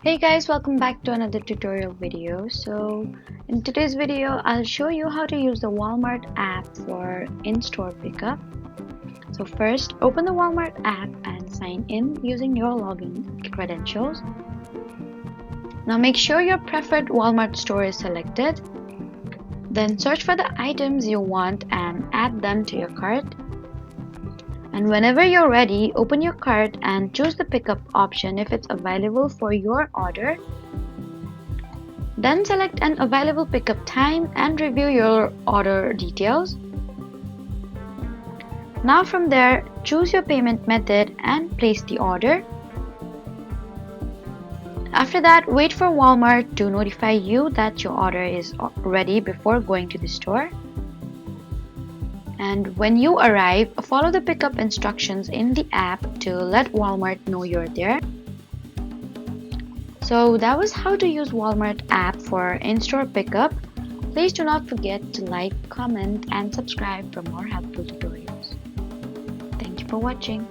Hey guys, welcome back to another tutorial video. So in today's video, I'll show you how to use the Walmart app for in-store pickup. So first, open the Walmart app and sign in using your login credentials. Now make sure your preferred Walmart store is selected. Then search for the items you want and add them to your cart. And whenever you're ready, open your cart and choose the pickup option if it's available for your order. Then select an available pickup time and review your order details. Now from there, choose your payment method and place the order. After that, wait for Walmart to notify you that your order is ready before going to the store. And when you arrive, follow the pickup instructions in the app to let Walmart know you're there. So that was how to use Walmart app for in-store pickup. Please do not forget to like, comment, and subscribe for more helpful tutorials. Thank you for watching.